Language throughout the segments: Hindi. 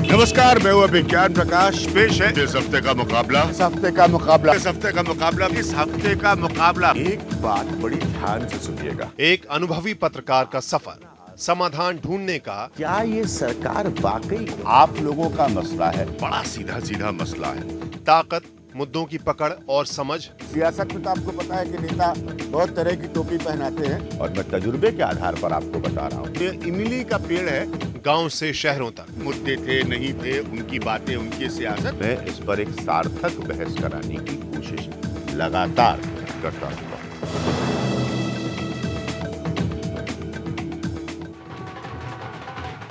नमस्कार, मैं हूं विज्ञान प्रकाश। पेश है इस हफ्ते का मुकाबला। इस हफ्ते का मुकाबला इस हफ्ते का मुकाबला इस हफ्ते का मुकाबला। एक बात बड़ी ध्यान से सुनिएगा। एक अनुभवी पत्रकार का सफर, समाधान ढूंढने का। क्या ये सरकार वाकई आप लोगों का मसला है? बड़ा सीधा सीधा मसला है। ताकत, मुद्दों की पकड़ और समझ। सियासत में तो आपको पता है कि नेता बहुत तरह की टोपी पहनाते हैं, और मैं तजुर्बे के आधार पर आपको बता रहा हूँ। ये इमली का पेड़ है। गांव से शहरों तक मुद्दे थे नहीं थे, उनकी बातें, उनकी सियासत। मैं इस पर एक सार्थक बहस कराने की कोशिश लगातार करता हूँ।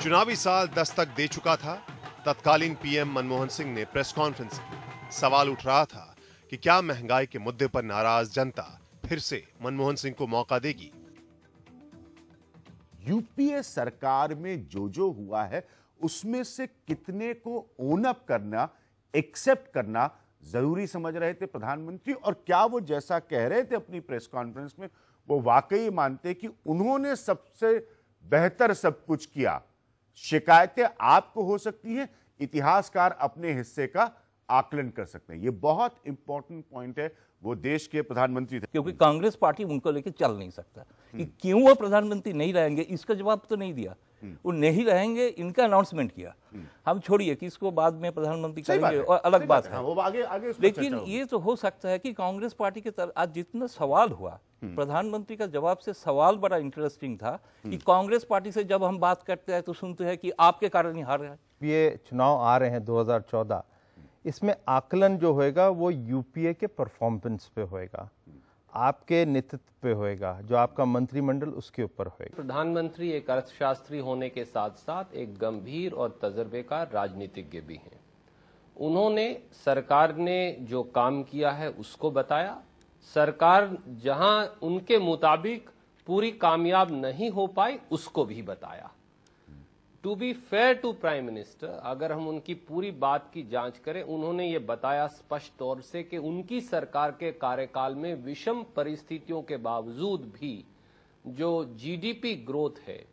चुनावी साल दस्तक दे चुका था। तत्कालीन पीएम मनमोहन सिंह ने प्रेस कॉन्फ्रेंस की सवाल उठ रहा था कि क्या महंगाई के मुद्दे पर नाराज जनता फिर से मनमोहन सिंह को मौका देगी। यूपीए सरकार में जो हुआ है उसमें से कितने को ओन अप करना, एक्सेप्ट करना जरूरी समझ रहे थे प्रधानमंत्री? और क्या वो जैसा कह रहे थे अपनी प्रेस कॉन्फ्रेंस में, वो वाकई मानते कि उन्होंने सबसे बेहतर सब कुछ किया? शिकायतें आपको हो सकती हैं, इतिहासकार अपने हिस्से का आकलन कर सकते हैं। ये बहुत इंपॉर्टेंट पॉइंट है। वो देश के प्रधानमंत्री थे, क्योंकि कांग्रेस पार्टी उनको लेकर चल नहीं सकता। कि क्यों वो प्रधानमंत्री नहीं रहेंगे इसका जवाब तो नहीं दिया। वो नहीं रहेंगे इनका अनाउंसमेंट किया। हम छोड़िए कि इसको बाद में प्रधानमंत्री करेंगे और अलग बात है, वो आगे आगे लेकिन ये तो हो सकता है कि कांग्रेस पार्टी के तरफ आज जितना सवाल हुआ, प्रधानमंत्री का जवाब से सवाल बड़ा इंटरेस्टिंग था कि कांग्रेस पार्टी से जब हम बात करते हैं तो सुनते हैं कि आपके कारण ही हार गए। ये चुनाव आ रहे हैं 2014, इसमें आकलन जो होएगा वो यूपीए के परफॉर्मेंस पे होएगा, आपके नेतृत्व पे होएगा, जो आपका मंत्रिमंडल उसके ऊपर होएगा। प्रधानमंत्री एक अर्थशास्त्री होने के साथ साथ एक गंभीर और तजर्बेकार राजनीतिज्ञ भी हैं। उन्होंने सरकार ने जो काम किया है उसको बताया। सरकार जहां उनके मुताबिक पूरी कामयाब नहीं हो पाई उसको भी बताया। To be fair to prime minister, अगर हम उनकी पूरी बात की जांच करें, उन्होंने ये बताया स्पष्ट तौर से कि उनकी सरकार के कार्यकाल में विषम परिस्थितियों के बावजूद भी जो जीडीपी ग्रोथ है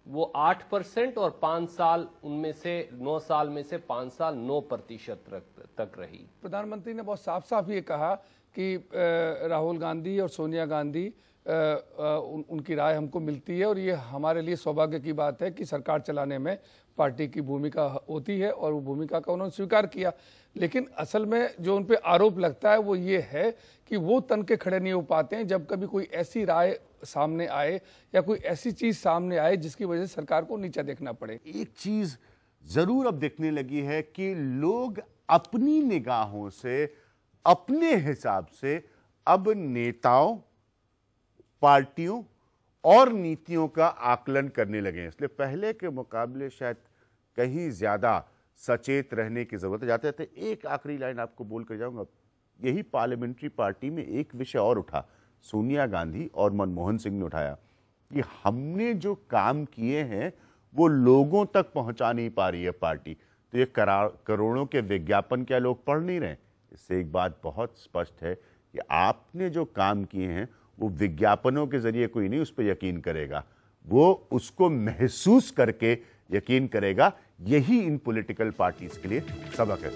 वो 8% और 5 साल उनमें से 9 साल में से 5 साल 9% तक रही। प्रधानमंत्री ने बहुत साफ साफ ये कहा कि राहुल गांधी और सोनिया गांधी उनकी राय हमको मिलती है और ये हमारे लिए सौभाग्य की बात है कि सरकार चलाने में पार्टी की भूमिका होती है, और वो भूमिका का उन्होंने स्वीकार किया। लेकिन असल में जो उन पे आरोप लगता है वो ये है कि वो तन के खड़े नहीं हो पाते हैं जब कभी कोई ऐसी राय सामने आए या कोई ऐसी चीज सामने आए जिसकी वजह से सरकार को नीचा देखना पड़े। एक चीज जरूर अब देखने लगी है कि लोग अपनी निगाहों से, अपने हिसाब से अब नेताओं, पार्टियों और नीतियों का आकलन करने लगे हैं। इसलिए पहले के मुकाबले शायद कहीं ज्यादा सचेत रहने की जरूरत है। जाते जाते एक आखिरी लाइन आपको बोल कर जाऊंगा। यही पार्लियामेंट्री पार्टी में एक विषय और उठा, सोनिया गांधी और मनमोहन सिंह ने उठाया कि हमने जो काम किए हैं वो लोगों तक पहुंचा नहीं पा रही है पार्टी। तो ये करोड़ों के विज्ञापन क्या लोग पढ़ नहीं रहे? इससे एक बात बहुत स्पष्ट है कि आपने जो काम किए हैं वो विज्ञापनों के जरिए कोई नहीं उस पर यकीन करेगा, वो उसको महसूस करके यकीन करेगा। यही इन पॉलिटिकल पार्टीज के लिए सबक है।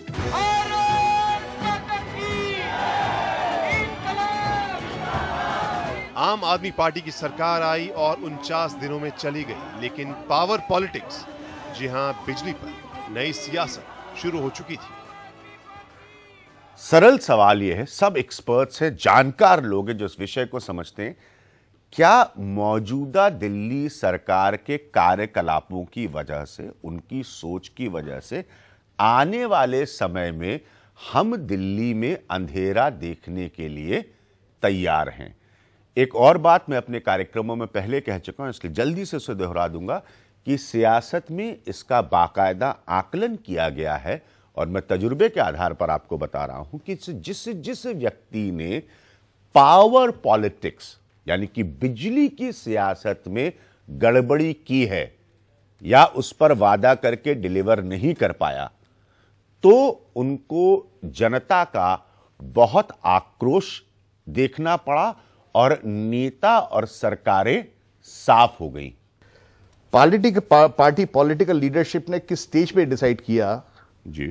आम आदमी पार्टी की सरकार आई और 49 दिनों में चली गई, लेकिन पावर पॉलिटिक्स, जी हां, बिजली पर नई सियासत शुरू हो चुकी थी। सरल सवाल यह है, सब एक्सपर्ट्स हैं, जानकार लोग हैं जो इस विषय को समझते हैं, क्या मौजूदा दिल्ली सरकार के कार्यकलापों की वजह से, उनकी सोच की वजह से आने वाले समय में हम दिल्ली में अंधेरा देखने के लिए तैयार हैं? एक और बात मैं अपने कार्यक्रमों में पहले कह चुका हूं, इसलिए जल्दी से उसे दोहरा दूंगा कि सियासत में इसका बाकायदा आकलन किया गया है, और मैं तजुर्बे के आधार पर आपको बता रहा हूं कि जिस व्यक्ति ने पावर पॉलिटिक्स यानी कि बिजली की सियासत में गड़बड़ी की है या उस पर वादा करके डिलीवर नहीं कर पाया, तो उनको जनता का बहुत आक्रोश देखना पड़ा और नेता और सरकारें साफ हो गई। पार्टी पॉलिटिकल लीडरशिप ने किस स्टेज पे डिसाइड किया जी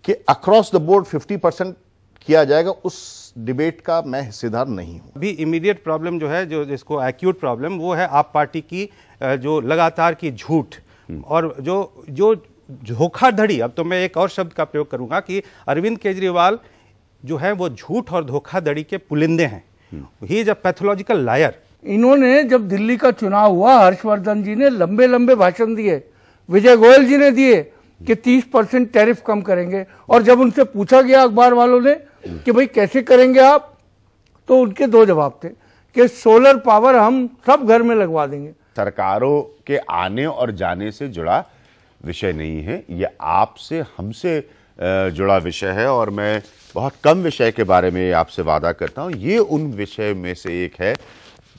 कि अक्रॉस द बोर्ड 50% किया जाएगा, उस डिबेट का मैं हिस्सेदार नहीं हूं। अभी इमीडिएट प्रॉब्लम जो है, जो जिसको एक्यूट प्रॉब्लम, वो है आप पार्टी की जो लगातार की झूठ और जो धोखाधड़ी। अब तो मैं एक और शब्द का प्रयोग करूंगा कि अरविंद केजरीवाल जो है वो झूठ और धोखाधड़ी के पुलिंदे हैं। He is a pathological liar. इन्होंने जब दिल्ली का चुनाव हुआ, हर्षवर्धन जी ने लंबे लंबे भाषण दिए, विजय गोयल जी ने दिए कि 30% टैरिफ कम करेंगे, और जब उनसे पूछा गया अखबार वालों ने कि भाई कैसे करेंगे आप, तो उनके दो जवाब थे कि सोलर पावर हम सब घर में लगवा देंगे। सरकारों के आने और जाने से जुड़ा विषय नहीं है, ये आपसे हमसे जुड़ा विषय है, और मैं बहुत कम विषय के बारे में आपसे वादा करता हूं। ये उन विषय में से एक है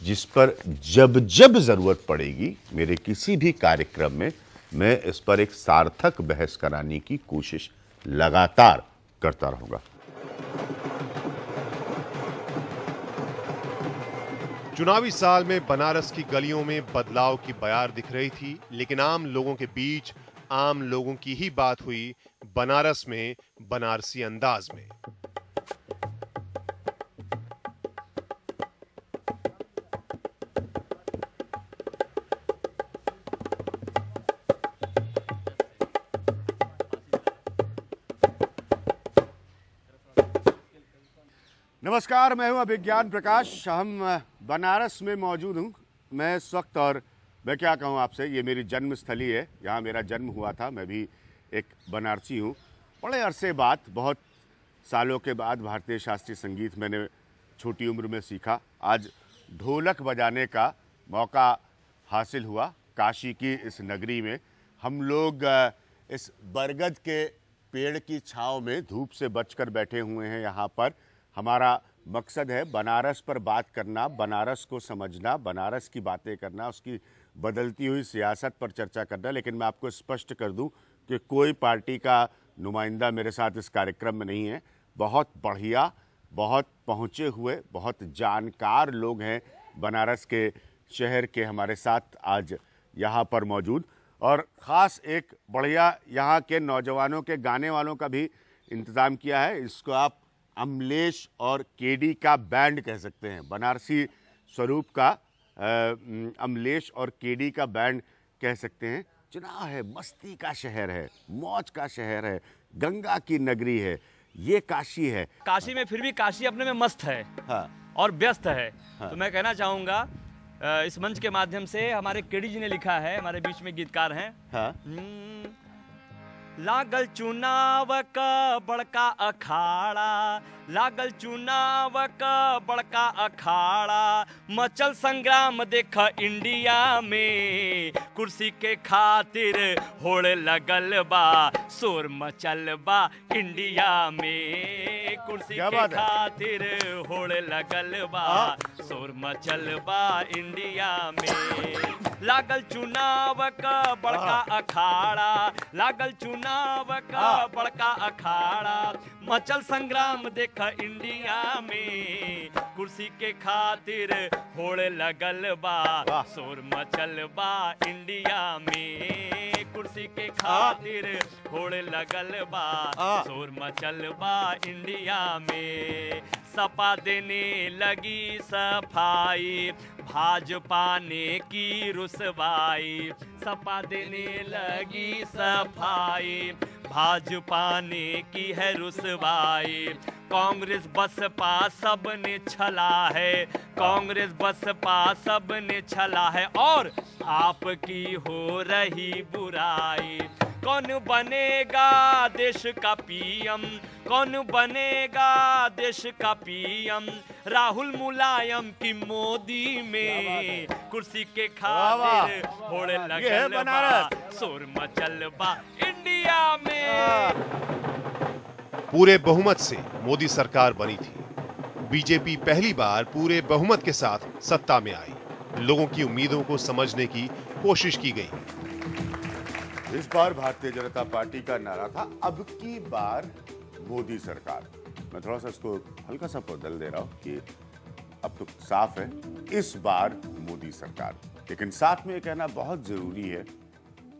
जिस पर जब जब जरूरत पड़ेगी मेरे किसी भी कार्यक्रम में मैं इस पर एक सार्थक बहस कराने की कोशिश लगातार करता रहूंगा। चुनावी साल में बनारस की गलियों में बदलाव की बयार दिख रही थी, लेकिन आम लोगों के बीच आम लोगों की ही बात हुई बनारस में बनारसी अंदाज में। नमस्कार, मैं हूं अभिज्ञान प्रकाश। हम बनारस में मौजूद हूं मैं इस वक्त, और मैं क्या कहूं आपसे, ये मेरी जन्मस्थली है, यहाँ मेरा जन्म हुआ था। मैं भी एक बनारसी हूं। बड़े अरसे बाद, बहुत सालों के बाद भारतीय शास्त्रीय संगीत मैंने छोटी उम्र में सीखा। आज ढोलक बजाने का मौका हासिल हुआ काशी की इस नगरी में। हम लोग इस बरगद के पेड़ की छांव में धूप से बचकर बैठे हुए हैं यहाँ पर। हमारा मकसद है बनारस पर बात करना, बनारस को समझना, बनारस की बातें करना, उसकी बदलती हुई सियासत पर चर्चा करना। लेकिन मैं आपको स्पष्ट कर दूं कि कोई पार्टी का नुमाइंदा मेरे साथ इस कार्यक्रम में नहीं है। बहुत बढ़िया, बहुत पहुँचे हुए, बहुत जानकार लोग हैं बनारस के शहर के हमारे साथ आज यहाँ पर मौजूद, और ख़ास एक बढ़िया यहाँ के नौजवानों के गाने वालों का भी इंतज़ाम किया है। इसको आप अमलेश और केडी का बैंड कह सकते हैं, बनारसी स्वरूप का अमलेश और केडी का बैंड कह सकते हैं। चुनाव है, मस्ती का शहर है, मौज का शहर है, गंगा की नगरी है, ये काशी है। काशी में फिर भी काशी अपने में मस्त है। हाँ। और व्यस्त है। हाँ। तो मैं कहना चाहूँगा इस मंच के माध्यम से, हमारे केडी जी ने लिखा है, हमारे बीच में गीतकार हैं। हाँ। लागल चुनाव का बड़का अखाड़ा, लागल चुनाव का बड़का अखाड़ा, मचल संग्राम देखा इंडिया में, कुर्सी के खातिर होड़ लगल बा, शोर मचल बा इंडिया में, कुर्सी के खातिर होड़ लगल बा, शोर मचल बा इंडिया में। लागल चुनाव का बड़का अखाड़ा, लागल चुनाव का बड़का अखाड़ा, मचल संग्राम देखा इंडिया में, कुर्सी के खातिर होड़ लगल बा, शोर मचल बा इंडिया में, कुर्सी के खातिर होड़ लगल बा, शोर मचल बा इंडिया में। सपा देने लगी सफाई, भाजपा ने की रुसवाई, सपा देने लगी सफाई, भाजपा ने की है रुसवाई। कांग्रेस बसपा सब ने छला है, कांग्रेस बसपा सब ने छला है, और आपकी हो रही बुराई। कौन बनेगा देश का पीएम, कौन बनेगा देश का पीएम, राहुल मुलायम की मोदी में, कुर्सी के खातिर होड़ लगल बा, शोर मचल बा इंडिया में। पूरे बहुमत से मोदी सरकार बनी थी। बीजेपी पहली बार पूरे बहुमत के साथ सत्ता में आई। लोगों की उम्मीदों को समझने की कोशिश की गई। इस बार भारतीय जनता पार्टी का नारा था, अब की बार मोदी सरकार। मैं थोड़ा सा इसको हल्का सा बदल दे रहा हूं कि अब तो साफ है, इस बार मोदी सरकार। लेकिन साथ में ये कहना बहुत जरूरी है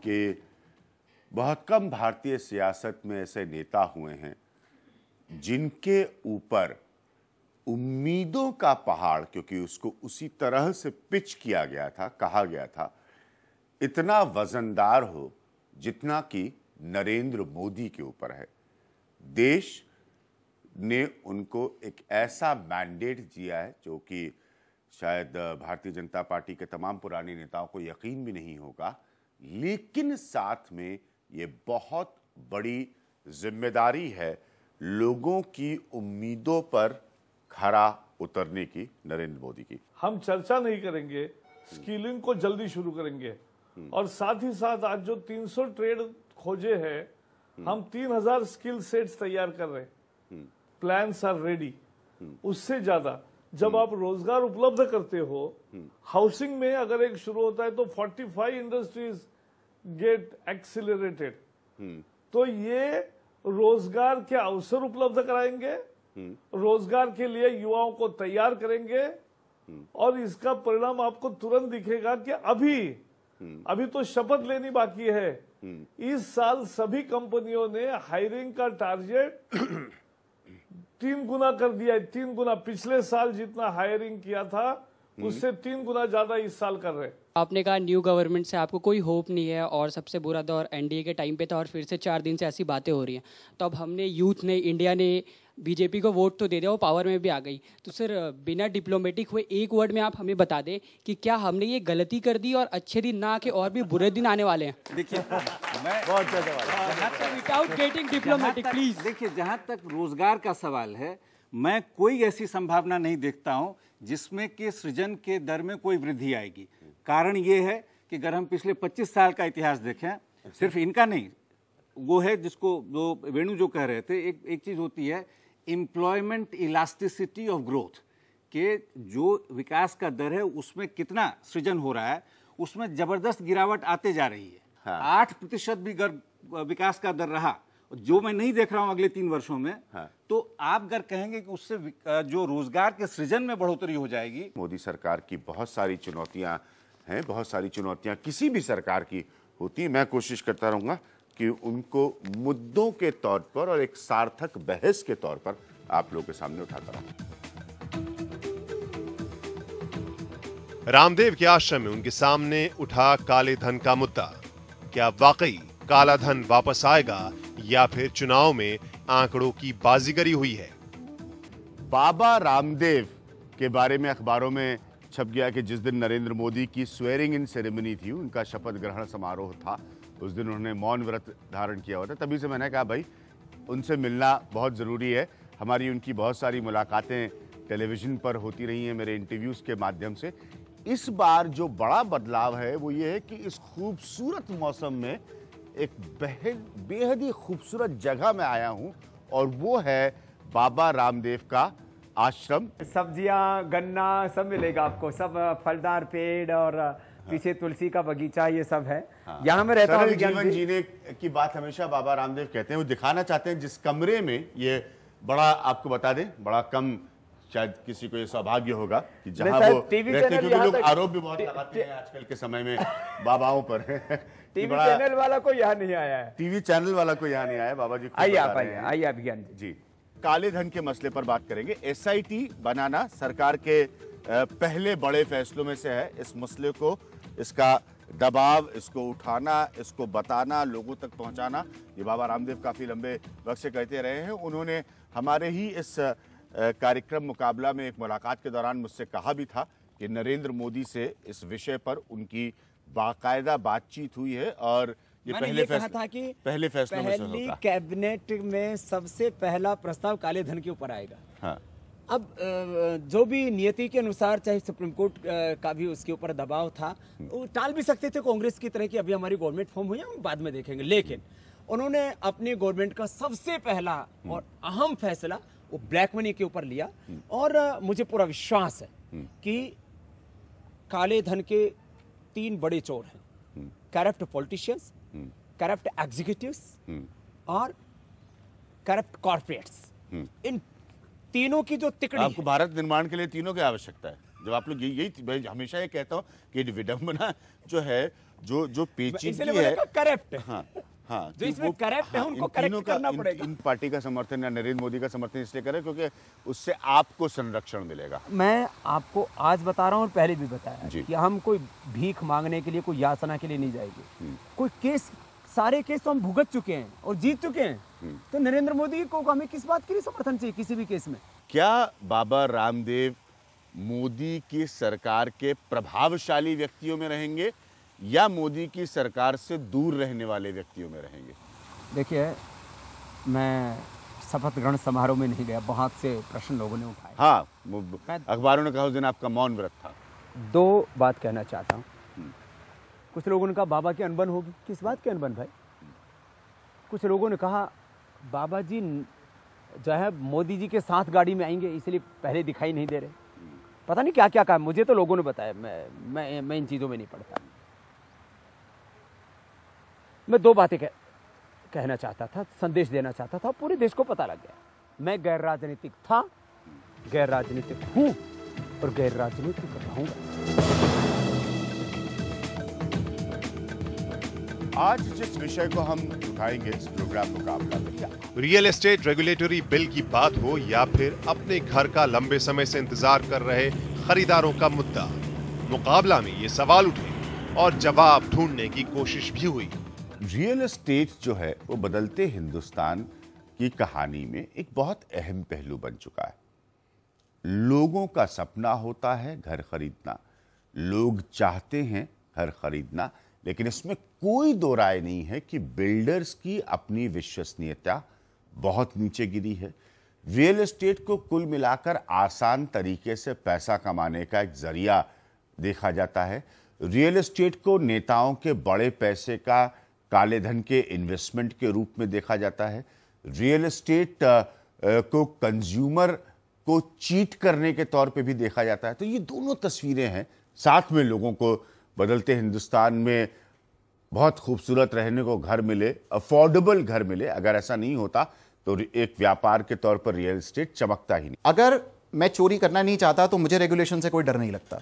कि बहुत कम भारतीय सियासत में ऐसे नेता हुए हैं जिनके ऊपर उम्मीदों का पहाड़, क्योंकि उसको उसी तरह से पिच किया गया था, कहा गया था, इतना वजनदार हो जितना कि नरेंद्र मोदी के ऊपर है। देश ने उनको एक ऐसा मैंडेट दिया है जो कि शायद भारतीय जनता पार्टी के तमाम पुराने नेताओं को यकीन भी नहीं होगा, लेकिन साथ में ये बहुत बड़ी जिम्मेदारी है लोगों की उम्मीदों पर खरा उतरने की, नरेंद्र मोदी की। हम चर्चा नहीं करेंगे, स्किलिंग को जल्दी शुरू करेंगे और साथ ही साथ आज जो 300 ट्रेड खोजे हैं, हम 3000 स्किल सेट्स तैयार कर रहे हैं। Plans are ready. उससे ज्यादा जब आप रोजगार उपलब्ध करते हो, हाउसिंग में अगर एक शुरू होता है तो 45 इंडस्ट्रीज गेट एक्सिलरेटेड, तो ये रोजगार के अवसर उपलब्ध कराएंगे, रोजगार के लिए युवाओं को तैयार करेंगे और इसका परिणाम आपको तुरंत दिखेगा कि अभी तो शपथ लेनी बाकी है। इस साल सभी कंपनियों ने हायरिंग का टारगेट 3 गुना कर दिया है। 3 गुना, पिछले साल जितना हायरिंग किया था उससे 3 गुना ज्यादा इस साल कर रहे। आपने कहा न्यू गवर्नमेंट से आपको कोई होप नहीं है और सबसे बुरा दौर एनडीए के टाइम पे था और फिर से 4 दिन से ऐसी बातें हो रही हैं। तो अब हमने यूथ ने, इंडिया ने बीजेपी को वोट तो दे दिया, वो पावर में भी आ गई। तो सर बिना डिप्लोमेटिक हुए एक वर्ड में आप हमें बता दें कि क्या हमने ये गलती कर दी और अच्छे दिन ना आके और भी बुरे दिन आने वाले हैं? देखिए मैं बहुत सवाल विदाउट गेटिंग डिप्लोमेटिक प्लीज। देखिए जहां तक रोजगार का सवाल है, मैं कोई ऐसी संभावना नहीं देखता हूं जिसमें कि सृजन के दर में कोई वृद्धि आएगी। कारण ये है कि अगर हम पिछले 25 साल का इतिहास देखें, सिर्फ इनका नहीं, वो है जिसको जो वेणु जो कह रहे थे, एक चीज होती है एम्प्लॉयमेंट इलास्टिसिटी ऑफ ग्रोथ, के जो विकास का दर है उसमें कितना सृजन हो रहा है, उसमें जबरदस्त गिरावट आते जा रही है। हाँ। 8% भी अगर विकास का दर रहा, जो मैं नहीं देख रहा हूं अगले 3 वर्षों में, हाँ। तो आप अगर कहेंगे कि उससे जो रोजगार के सृजन में बढ़ोतरी हो जाएगी। मोदी सरकार की बहुत सारी चुनौतियां हैं, बहुत सारी चुनौतियां किसी भी सरकार की होती है। मैं कोशिश करता रहूंगा कि उनको मुद्दों के तौर पर और एक सार्थक बहस के तौर पर आप लोगों के सामने उठाता रहूं। रामदेव के आश्रम में उनके सामने उठा काले धन का मुद्दा। क्या वाकई काला धन वापस आएगा या फिर चुनाव में आंकड़ों की बाजीगरी हुई है? बाबा रामदेव के बारे में अखबारों में छप गया कि जिस दिन नरेंद्र मोदी की स्वेरिंग इन सेरेमनी थी, उनका शपथ ग्रहण समारोह था, उस दिन उन्होंने मौन व्रत धारण किया हुआ था। तभी से मैंने कहा भाई उनसे मिलना बहुत ज़रूरी है। हमारी उनकी बहुत सारी मुलाकातें टेलीविज़न पर होती रही हैं, मेरे इंटरव्यूज़ के माध्यम से। इस बार जो बड़ा बदलाव है वो ये है कि इस खूबसूरत मौसम में एक बेहद ही खूबसूरत जगह में आया हूँ और वो है बाबा रामदेव का आश्रम। सब्जियां, गन्ना सब मिलेगा आपको, सब फलदार पेड़ और पीछे तुलसी का बगीचा, ये सब है। हाँ। यहाँ में रहता हूँ। जीवन जीने की बात हमेशा बाबा रामदेव कहते हैं। वो दिखाना चाहते हैं जिस कमरे में, ये बड़ा आपको बता दें, बड़ा कम शायद किसी को ये सौभाग्य होगा कि जहां वो रहते हैं, क्योंकि लोग आरोप भी बहुत लगाते हैं आजकल के समय में बाबाओं पर। टीवी चैनल वाला कोई यहाँ नहीं आया है। टीवी चैनल वाला कोई यहाँ नहीं आया। बाबा जी आइए आप, आइए अभिज्ञान जी। काले धन के मसले पर बात करेंगे। एसआईटी बनाना सरकार के पहले बड़े फैसलों में से है। इस मसले को, इसका दबाव, इसको उठाना, इसको बताना, लोगों तक पहुंचाना, ये बाबा रामदेव काफी लंबे वक्त से कहते रहे हैं। उन्होंने हमारे ही इस कार्यक्रम मुकाबला में एक मुलाकात के दौरान मुझसे कहा भी था कि नरेंद्र मोदी से इस विषय पर उनकी बाकायदा बातचीत हुई है और ये पहले फैसलों में से होगा। कैबिनेट में सबसे पहला प्रस्ताव काले धन के ऊपर आएगा। हाँ। अब जो भी नियति के अनुसार, चाहे सुप्रीम कोर्ट का भी उसके ऊपर दबाव था, वो टाल भी सकते थे कांग्रेस की तरह कि अभी हमारी गवर्नमेंट फॉर्म हुई है, हम बाद में देखेंगे। लेकिन उन्होंने अपनी गवर्नमेंट का सबसे पहला और अहम फैसला वो ब्लैक मनी के ऊपर लिया और मुझे पूरा विश्वास है कि काले धन के 3 बड़े चोर हैं, करप्ट पॉलिटिशियंस, करप्ट एग्जीक्यूटिव्स और करप्ट कॉर्पोरेट्स। इन तीनों की जो तिकड़ी, आपको भारत निर्माण के लिए तीनों की आवश्यकता है। जब आप लोग यही मैं हमेशा ये कहता हूँ कि विडंबना जो है, जो पेचीदगी है, करेक्ट, हाँ हाँ, जो इसमें करेक्ट है उनको करेक्ट करना पड़ेगा। इन पार्टी का समर्थन या नरेंद्र मोदी का समर्थन इसलिए करें क्योंकि उससे आपको संरक्षण मिलेगा। मैं आपको आज बता रहा हूँ और पहले भी बताया कि हम कोई भीख मांगने के लिए, कोई याचना के लिए नहीं जाएंगे। कोई केस, सारे केस तो हम भुगत चुके हैं और जीत चुके हैं, तो नरेंद्र मोदी को हमें किस बात के लिए समर्थन चाहिए किसी भी केस में? क्या बाबा रामदेव मोदी की सरकार के प्रभावशाली व्यक्तियों में रहेंगे या मोदी की सरकार से दूर रहने वाले व्यक्तियों में रहेंगे? देखिए, मैं शपथ ग्रहण समारोह में नहीं गया, बहुत से प्रश्न लोगों ने उठाए। हाँ, अखबारों ने कहा उस दिन आपका मौन व्रत था। दो बात कहना चाहता हूँ। कुछ लोगों ने कहा बाबा की अनबन होगी। किस बात की अनबन भाई? कुछ लोगों ने कहा बाबा जी जो है मोदी जी के साथ गाड़ी में आएंगे इसलिए पहले दिखाई नहीं दे रहे। पता नहीं क्या क्या कहा, मुझे तो लोगों ने बताया, मैं इन चीज़ों में नहीं पड़ता। मैं दो बातें कहना चाहता था, संदेश देना चाहता था, पूरे देश को पता लग गया। मैं गैर राजनीतिक था, गैर राजनीतिक हूं और गैर राजनीतिक रहूंगा। आज जिस विषय को हम उठाएंगे इस प्रोग्राम मुकाबला में, रियल एस्टेट रेगुलेटरी बिल की बात हो या फिर अपने घर का लंबे समय से इंतजार कर रहे खरीदारों का मुद्दा, मुकाबला में ये सवाल उठे और जवाब ढूंढने की कोशिश भी हुई। रियल एस्टेट जो है वो बदलते हिंदुस्तान की कहानी में एक बहुत अहम पहलू बन चुका है। लोगों का सपना होता है घर खरीदना, लोग चाहते हैं घर खरीदना, लेकिन इसमें कोई दो राय नहीं है कि बिल्डर्स की अपनी विश्वसनीयता बहुत नीचे गिरी है। रियल एस्टेट को कुल मिलाकर आसान तरीके से पैसा कमाने का एक जरिया देखा जाता है। रियल एस्टेट को नेताओं के बड़े पैसे का, काले धन के इन्वेस्टमेंट के रूप में देखा जाता है। रियल एस्टेट को कंज्यूमर को चीट करने के तौर पे भी देखा जाता है। तो ये दोनों तस्वीरें हैं। साथ में लोगों को बदलते हिंदुस्तान में बहुत खूबसूरत रहने को घर मिले, अफोर्डेबल घर मिले। अगर ऐसा नहीं होता तो एक व्यापार के तौर पर रियल एस्टेट चमकता ही नहीं। अगर मैं चोरी करना नहीं चाहता तो मुझे रेगुलेशन से कोई डर नहीं लगता।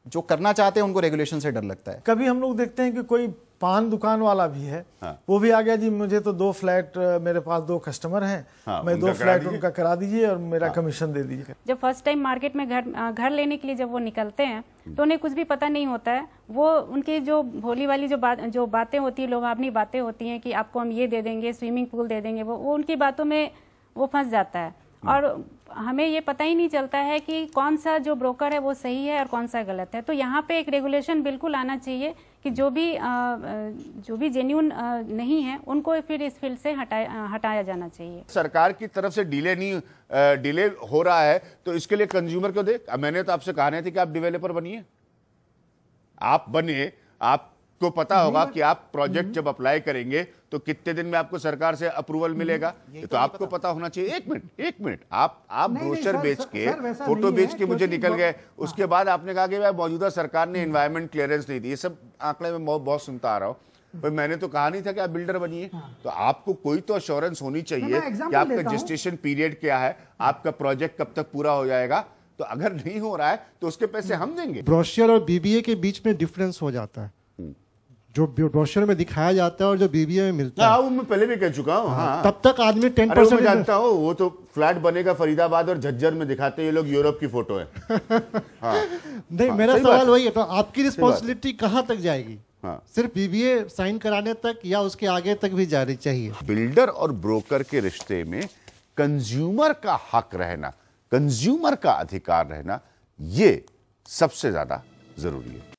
जो करना चाहते हैं उनको रेगुलेशन से डर लगता है। कभी हम लोग देखते हैं कि कोई पान दुकान वाला भी है, वो भी आ गया जी मुझे तो 2 फ्लैट, मेरे पास 2 कस्टमर हैं, मैं 2 फ्लैट उनका करा दीजिए और मेरा कमीशन दे दीजिए। जब फर्स्ट टाइम मार्केट में घर लेने के लिए जब वो निकलते हैं तो उन्हें कुछ भी पता नहीं होता है। वो उनकी जो भोली वाली जो बातें होती है, लोभावनी बातें होती हैं कि आपको हम ये दे देंगे, स्विमिंग पूल दे देंगे, वो उनकी बातों में वो फंस जाता है। और हमें ये पता ही नहीं चलता है कि कौन सा जो ब्रोकर है वो सही है और कौन सा गलत है। तो यहाँ पे एक रेगुलेशन बिल्कुल आना चाहिए कि जो भी जेन्युइन नहीं है उनको फिर इस फील्ड से हटाया जाना चाहिए। सरकार की तरफ से डिले हो रहा है तो इसके लिए कंज्यूमर को दे। मैंने तो आपसे कहा नहीं थी कि आप डेवलपर बनिए, आप बने। आपको पता होगा कि आप प्रोजेक्ट जब अप्लाई करेंगे तो कितने दिन में आपको सरकार से अप्रूवल मिलेगा, ये तो आपको पता होना चाहिए। एक मिनट आप ब्रोशर बेच के, फोटो बेच के मुझे निकल गए। उसके बाद आपने कहा कि भाई मौजूदा सरकार ने एनवायरमेंट क्लियरेंस नहीं दी। ये सब आंकड़े में बहुत सुनता आ रहा हूँ। भाई मैंने तो कहा नहीं था कि आप बिल्डर बनिए। तो आपको कोई तो अश्योरेंस होनी चाहिए कि आपका जेस्टेशन पीरियड क्या है, आपका प्रोजेक्ट कब तक पूरा हो जाएगा। तो अगर नहीं हो रहा है तो उसके पैसे हम देंगे। ब्रोशर और बीबीए के बीच में डिफरेंस हो जाता है। जो ब्रोशर में दिखाया जाता है और जो बीबीए में मिलता है, वो मैं पहले भी कह चुका हूँ। तब तक आदमी 10% जानता हूँ। वो तो फ्लैट बनेगा फरीदाबाद और झज्जर में दिखाते हैं ये लोग, यूरोप की फोटो है। नहीं, मेरा सवाल वही है, तो आपकी रिस्पॉन्सिबिलिटी कहाँ तक जाएगी? सिर्फ बीबीए साइन कराने तक या उसके आगे तक भी जारी चाहिए? बिल्डर और ब्रोकर के रिश्ते में कंज्यूमर का हक रहना, कंज्यूमर का अधिकार रहना, ये सबसे ज्यादा जरूरी है।